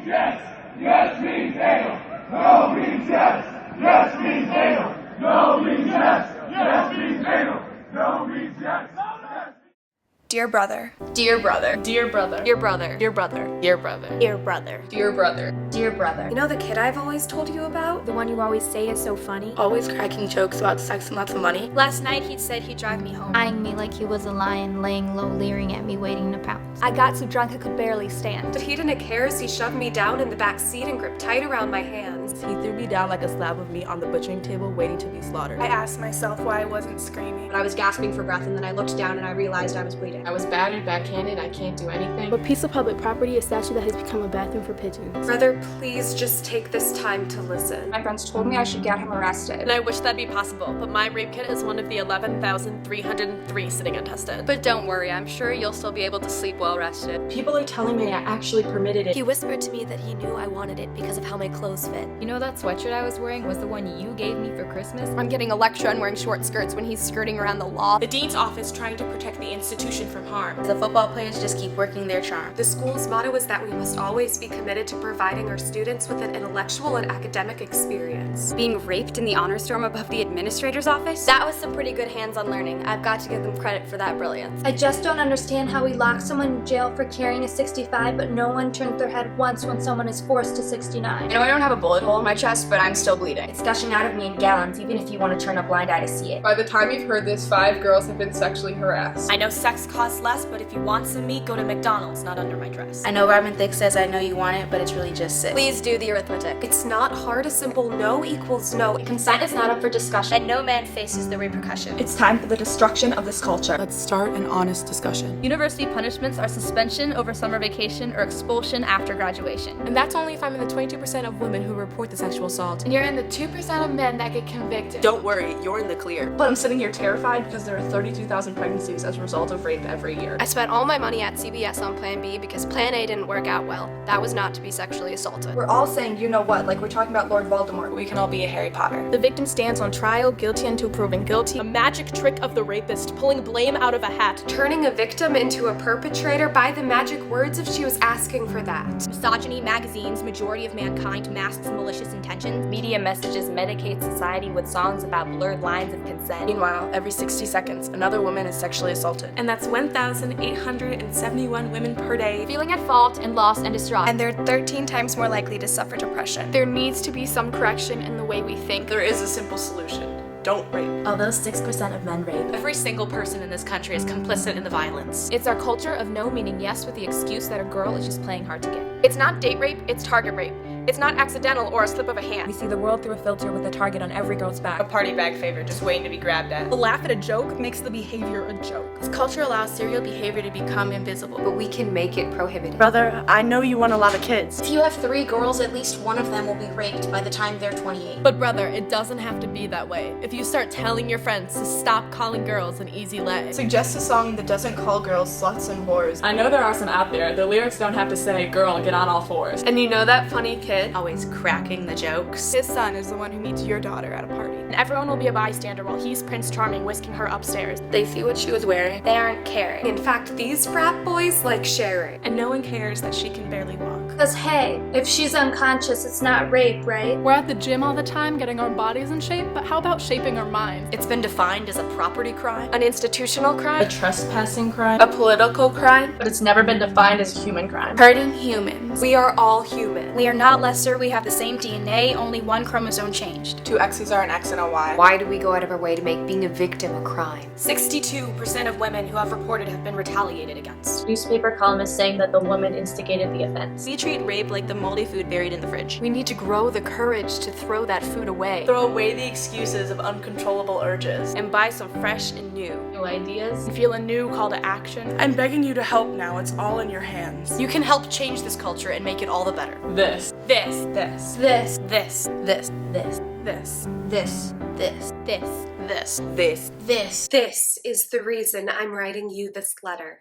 yes. Yes means anal. No means yes. Yes means anal. No means yes. Yes means anal. No means yes. Dear brother. Dear brother. Dear brother. Dear brother. Dear brother. Dear brother. Dear brother. Dear brother. Dear brother. You know the kid I've always told you about? The one you always say is so funny? Always cracking jokes about sex and lots of money. Last night he said he'd drive me home. Eyeing me like he was a lion, laying low, leering at me, waiting to pounce. I got so drunk I could barely stand. But he didn't care as he shoved me down in the back seat and gripped tight around my hands. He threw me down like a slab of meat on the butchering table, waiting to be slaughtered. I asked myself why I wasn't screaming. I was gasping for breath, and then I looked down and I realized I was bleeding. I was battered, backhanded, I can't do anything. What piece of public property is statue that has become a bathroom for pigeons? Brother, please just take this time to listen. My friends told me I should get him arrested. And I wish that'd be possible, but my rape kit is one of the 11,303 sitting untested. But don't worry, I'm sure you'll still be able to sleep well rested. People are telling me I actually permitted it. He whispered to me that he knew I wanted it because of how my clothes fit. You know that sweatshirt I was wearing was the one you gave me for Christmas? I'm getting a lecture on wearing short skirts when he's skirting around the law. The dean's office trying to protect the institution from harm. The football players just keep working their charm. The school's motto is that we must always be committed to providing our students with an intellectual and academic experience. Being raped in the honors dorm above the administrator's office? That was some pretty good hands-on learning. I've got to give them credit for that brilliance. I just don't understand how we lock someone in jail for carrying a 65, but no one turns their head once when someone is forced to 69. I know I don't have a bullet hole in my chest, but I'm still bleeding. It's gushing out of me in gallons, even if you want to turn a blind eye to see it. By the time you've heard this, 5 girls have been sexually harassed. I know sex costs less, but if you want some meat, go to McDonald's, not under my dress. I know Robin Thicke says I know you want it, but it's really just sick. Please do the arithmetic. It's not hard. A simple no equals no. Consent is not up for discussion. And no man faces the repercussion. It's time for the destruction of this culture. Let's start an honest discussion. University punishments are suspension over summer vacation or expulsion after graduation. And that's only if I'm in the 22% of women who report the sexual assault. And you're in the 2% of men that get convicted. Don't worry, you're in the clear. But I'm sitting here terrified because there are 32,000 pregnancies as a result of rape every year. I spent all my money at CBS on Plan B because Plan A didn't work out well. That was not to be sexually assaulted. We're all saying you know what, like we're talking about Lord Voldemort. We can all be a Harry Potter. The victim stands on trial, guilty until proven guilty. A magic trick of the rapist, pulling blame out of a hat. Turning a victim into a perpetrator by the magic words if she was asking for that. Misogyny, magazines, majority of mankind masks malicious intentions. Media messages medicate society with songs about blurred lines of consent. Meanwhile, every 60 seconds, another woman is sexually assaulted. And that's 1,871 women per day. Feeling at fault and lost and distraught. And they're 13 times more likely to suffer depression. There needs to be some correction in the way we think. There is a simple solution. Don't rape. Although 6% of men rape, Every single person in this country is complicit in the violence. It's our culture of no meaning yes with the excuse that a girl is just playing hard to get. It's not date rape, it's target rape. It's not accidental or a slip of a we hand. see the world through a filter with a target on every girl's A back. party bag favor just waiting to be grabbed at. The laugh at a joke makes the behavior a joke. This culture allows serial behavior to become invisible. But we can make it prohibited. Brother, I know you want a lot of kids. If you have 3 girls, at least one of them will be raped by the time they're 28. But brother, it doesn't have to be that way. If you start telling your friends to stop calling girls an easy lay. Suggest a song that doesn't call girls sluts and whores. I know there are some out there. The lyrics don't have to say, girl, get on all fours. And you know that funny kid? Always cracking the jokes. His son is the one who meets your daughter at a party. And everyone will be a bystander while he's Prince Charming whisking her upstairs. They see what she was wearing. They aren't caring. In fact, these frat boys like sharing. And no one cares that she can barely walk. Cause hey, if she's unconscious, it's not rape, right? We're at the gym all the time getting our bodies in shape, but how about shaping our minds? It's been defined as a property crime, An institutional crime? Trespassing crime. A political crime? But it's never been defined as a human crime. hurting humans. We are all human. We are not lesser, we have the same DNA, only one chromosome changed. 2 X's are an X and a Y. Why do we go out of our way to make being a victim a crime? 62% of women who have reported have been retaliated against. Newspaper columnists saying that the woman instigated the offense. We treat rape like the moldy food buried in the fridge. We need to grow the courage to throw that food away. Throw away the excuses of uncontrollable urges and buy some fresh and new. New ideas. And feel a new call to action. I'm begging you to help now. It's all in your hands. You can help change this culture and make it all the better. This. This. This. This. This. This. This. This. This. This. This. This. This. This is the reason I'm writing you this letter.